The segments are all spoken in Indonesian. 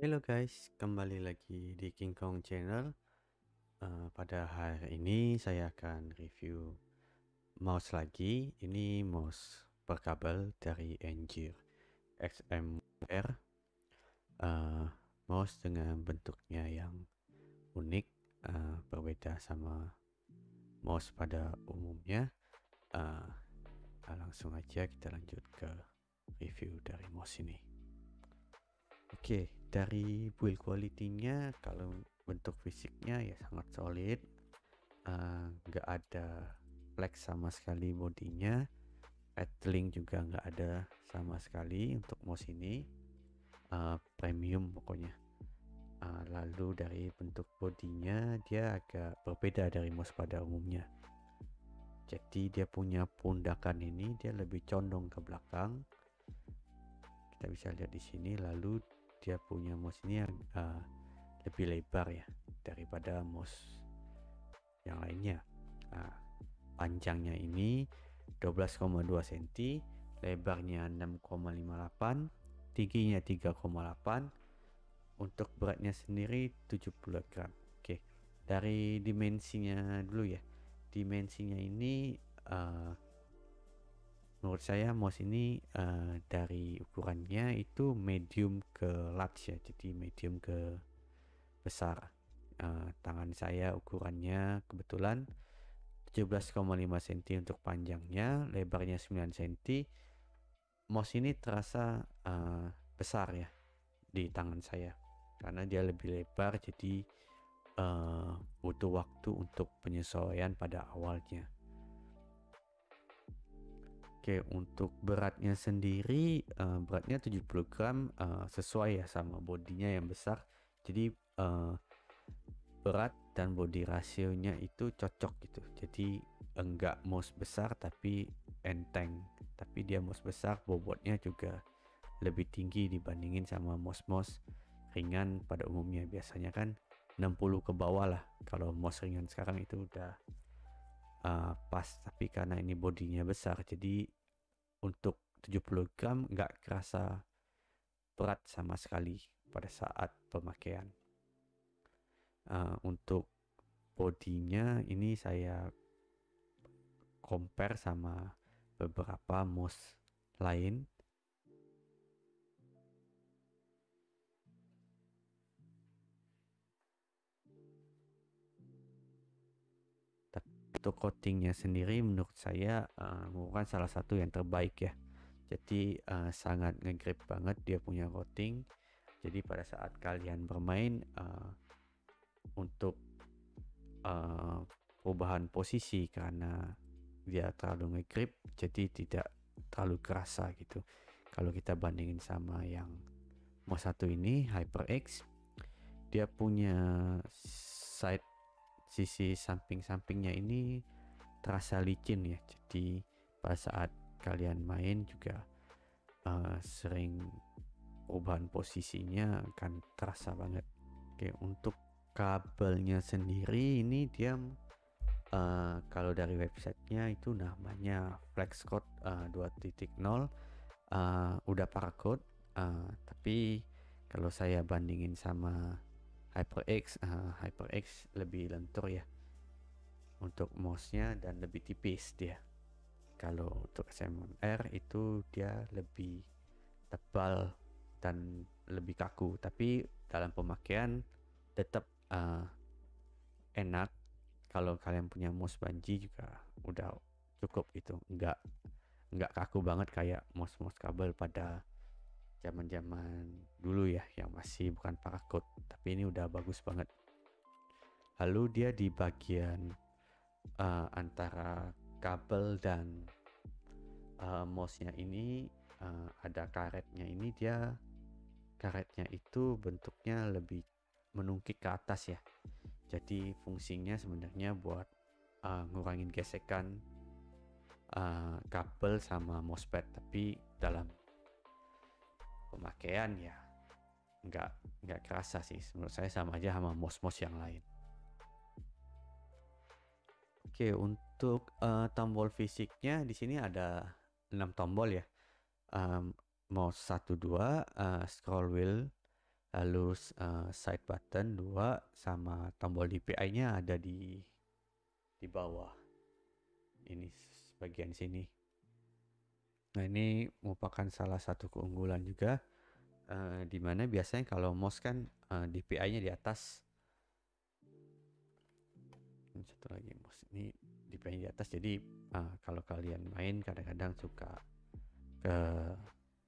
Halo guys, kembali lagi di King Kong Channel. Pada hari ini saya akan review mouse lagi. Ini mouse berkabel dari Angier XMR. Mouse dengan bentuknya yang unik, berbeda sama mouse pada umumnya. Langsung aja kita lanjut ke review dari mouse ini. Oke, dari build quality-nya, kalau bentuk fisiknya ya sangat solid, nggak ada flex sama sekali bodinya, rattling juga nggak ada sama sekali untuk mouse ini, premium pokoknya. Lalu dari bentuk bodinya dia agak berbeda dari mouse pada umumnya. Jadi dia punya pundakan ini dia lebih condong ke belakang. Kita bisa lihat di sini. Lalu dia punya mouse ini yang lebih lebar ya daripada mouse yang lainnya. Panjangnya ini 12,2 cm, lebarnya 6,58, tingginya 3,8, untuk beratnya sendiri 70 gram. Oke, dari dimensinya dulu ya. Dimensinya ini menurut saya mouse ini dari ukurannya itu medium ke large ya, jadi medium ke besar. Tangan saya ukurannya kebetulan 17,5 cm untuk panjangnya, lebarnya 9 cm. Mouse ini terasa besar ya di tangan saya karena dia lebih lebar, jadi butuh waktu untuk penyesuaian pada awalnya. Oke, untuk beratnya sendiri, beratnya 70 gram, sesuai ya sama bodinya yang besar. Jadi berat dan body rasionya itu cocok gitu. Jadi enggak mouse besar tapi enteng, tapi dia mouse besar, bobotnya juga lebih tinggi dibandingin sama mouse-mouse ringan pada umumnya. Biasanya kan 60 ke bawah lah kalau mouse ringan sekarang, itu udah pas. Tapi karena ini bodinya besar, jadi untuk 70 gram nggak kerasa berat sama sekali pada saat pemakaian. Untuk bodinya ini saya compare sama beberapa mouse lain. Tapi untuk coatingnya sendiri menurut saya merupakan salah satu yang terbaik ya. Jadi sangat ngegrip banget dia punya coating. Jadi pada saat kalian bermain, untuk perubahan posisi karena dia terlalu ngegrip, jadi tidak terlalu kerasa gitu. Kalau kita bandingin sama yang mouse satu ini, HyperX, dia punya sisi samping-sampingnya ini terasa licin ya. Jadi pada saat kalian main juga sering perubahan posisinya akan terasa banget. Oke, untuk kabelnya sendiri ini dia kalau dari websitenya itu namanya FlexCode 2.0, udah Paracord, tapi kalau saya bandingin sama HyperX, HyperX lebih lentur ya untuk mouse-nya dan lebih tipis dia. Kalau untuk XMR itu dia lebih tebal dan lebih kaku, tapi dalam pemakaian tetap enak. Kalau kalian punya mouse Banji juga udah cukup itu, nggak kaku banget kayak mouse kabel pada zaman dulu ya, yang masih bukan Paracord. Tapi ini udah bagus banget. Lalu dia di bagian antara kabel dan mouse-nya ini ada karetnya. Ini dia karetnya itu bentuknya lebih menungkik ke atas ya. Jadi fungsinya sebenarnya buat ngurangin gesekan kabel sama mousepad, tapi dalam pemakaian ya nggak kerasa sih. Menurut saya sama aja sama mouse yang lain. Oke, untuk tombol fisiknya di sini ada 6 tombol ya. Mouse 1, 2, scroll wheel Lalu side button 2 sama tombol DPI-nya ada di bawah. Ini bagian sini. Nah, ini merupakan salah satu keunggulan juga, dimana biasanya kalau mouse kan DPI-nya di atas. Ini satu lagi mouse ini DPI-nya di atas, jadi kalau kalian main kadang-kadang suka ke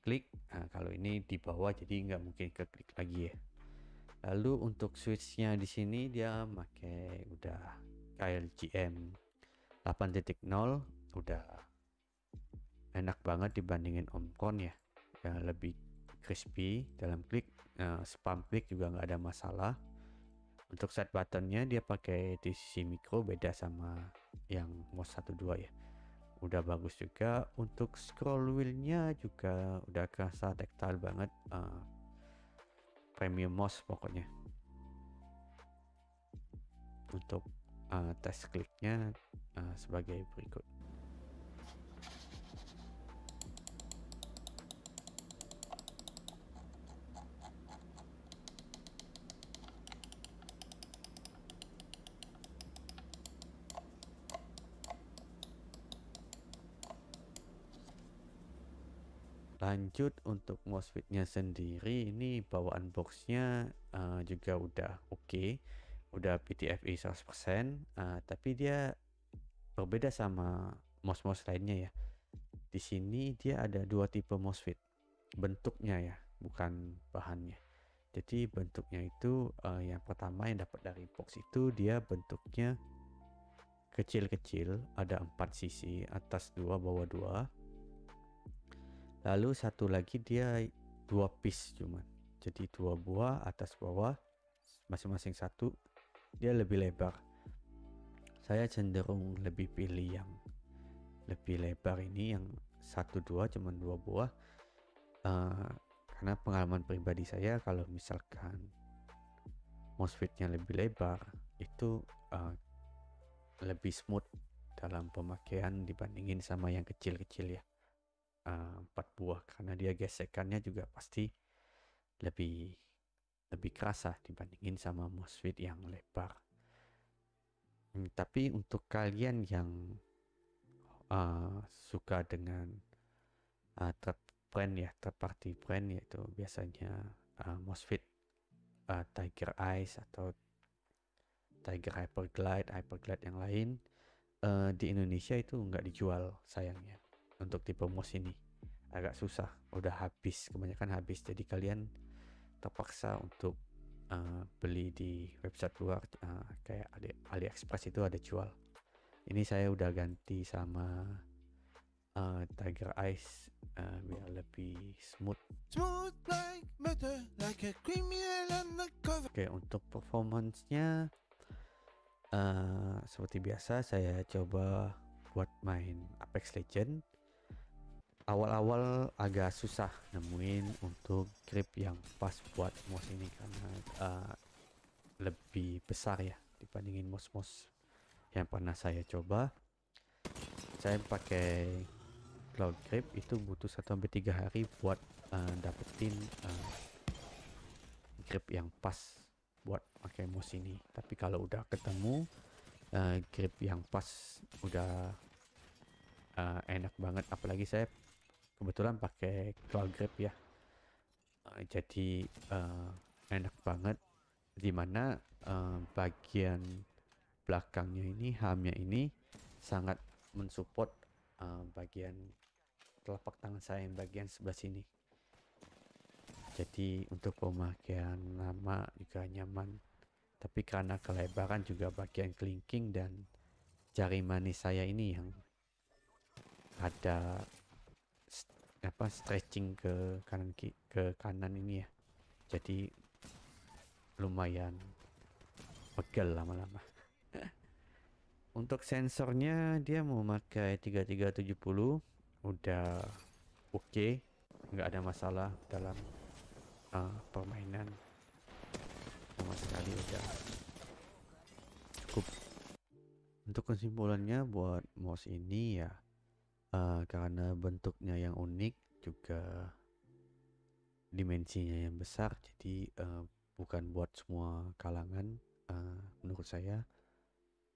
klik. Nah, kalau ini di bawah jadi nggak mungkin ke klik lagi ya. Lalu untuk switch-nya di sini dia pakai udah KLGM 8.0, udah enak banget dibandingin Omcon ya. Ya lebih crispy dalam klik, spam klik juga nggak ada masalah. Untuk set buttonnya dia pakai di sisi micro, beda sama yang mouse 12 ya. Udah bagus juga. Untuk scroll wheelnya juga udah kerasa tactile banget, premium mouse pokoknya. Untuk tes kliknya sebagai berikut. Lanjut untuk MOSFET-nya sendiri, ini bawaan boxnya juga udah oke, udah PTFE 100%, tapi dia berbeda sama MOS-MOS lainnya ya. Di sini dia ada dua tipe MOSFET bentuknya ya, bukan bahannya. Jadi bentuknya itu yang pertama yang dapat dari box itu dia bentuknya kecil-kecil, ada 4 sisi, atas 2 bawah 2. Lalu satu lagi dia 2 piece cuman, jadi 2 buah atas bawah masing-masing satu, dia lebih lebar. Saya cenderung lebih pilih yang lebih lebar ini, yang 1-2 cuman 2 buah, karena pengalaman pribadi saya kalau misalkan MOSFET-nya lebih lebar itu lebih smooth dalam pemakaian dibandingin sama yang kecil-kecil ya, 4 buah, karena dia gesekannya juga pasti lebih kerasa dibandingin sama MOSFET yang lebar. Tapi untuk kalian yang suka dengan third brand ya, third party brand, yaitu biasanya MOSFET Tiger Eyes atau Tiger Hyperglide yang lain, di Indonesia itu nggak dijual sayangnya. Untuk tipe MOS ini agak susah, udah habis, kebanyakan habis, jadi kalian terpaksa untuk beli di website luar, kayak AliExpress itu ada jual. Ini saya udah ganti sama Tiger Eyes biar lebih smooth. Oke, untuk performance-nya seperti biasa saya coba buat main Apex Legends. Awal-awal agak susah nemuin untuk grip yang pas buat mouse ini, karena lebih besar ya dibandingin mouse-mouse yang pernah saya coba. Saya pakai cloud grip, itu butuh 1-3 hari buat dapetin grip yang pas buat pakai mouse ini. Tapi kalau udah ketemu grip yang pas, udah enak banget. Apalagi saya kebetulan pakai cloud grip ya, jadi enak banget, dimana bagian belakangnya ini, hamnya ini sangat mensupport bagian telapak tangan saya yang bagian sebelah sini. Jadi untuk pemakaian lama juga nyaman. Tapi karena kelebaran juga bagian kelingking dan jari manis saya ini yang ada stretching ke kanan ini ya, jadi lumayan pegel lama-lama. Untuk sensornya dia memakai 3370, udah oke, nggak ada masalah dalam permainan sama sekali, udah cukup. Untuk kesimpulannya buat mouse ini ya, karena bentuknya yang unik, juga dimensinya yang besar, jadi bukan buat semua kalangan menurut saya.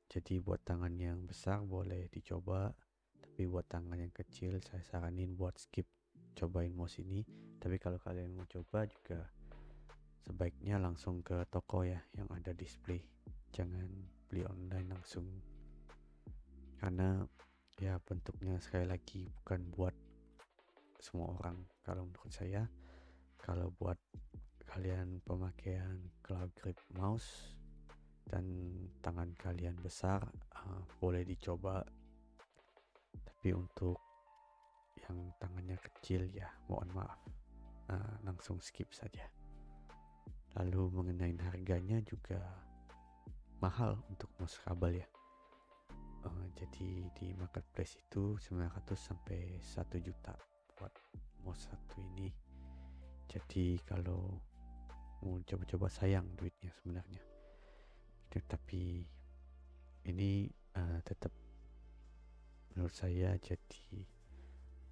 Jadi buat tangan yang besar boleh dicoba, tapi buat tangan yang kecil saya saranin buat skip cobain mouse ini. Tapi kalau kalian mau coba juga sebaiknya langsung ke toko ya yang ada display, jangan beli online langsung, karena ya bentuknya sekali lagi bukan buat semua orang kalau menurut saya. Kalau buat kalian pemakaian claw grip mouse dan tangan kalian besar, boleh dicoba, tapi untuk yang tangannya kecil ya mohon maaf, langsung skip saja. Lalu mengenai harganya juga mahal untuk mouse kabel ya. Jadi di marketplace itu 900 sampai 1 juta buat mouse satu ini. Jadi kalau mau coba-coba sayang duitnya sebenarnya. Tapi ini tetap menurut saya jadi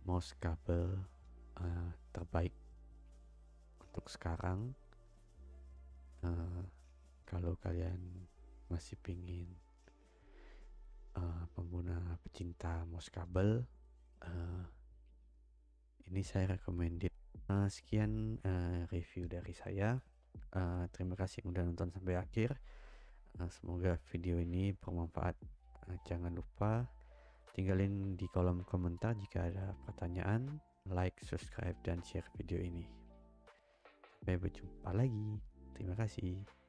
mouse kabel terbaik untuk sekarang. Kalau kalian masih pingin pengguna pecinta mouse kabel, ini saya recommended. Sekian review dari saya. Terima kasih udah nonton sampai akhir. Semoga video ini bermanfaat. Jangan lupa tinggalin di kolom komentar jika ada pertanyaan, like, subscribe, dan share video ini. Sampai berjumpa lagi. Terima kasih.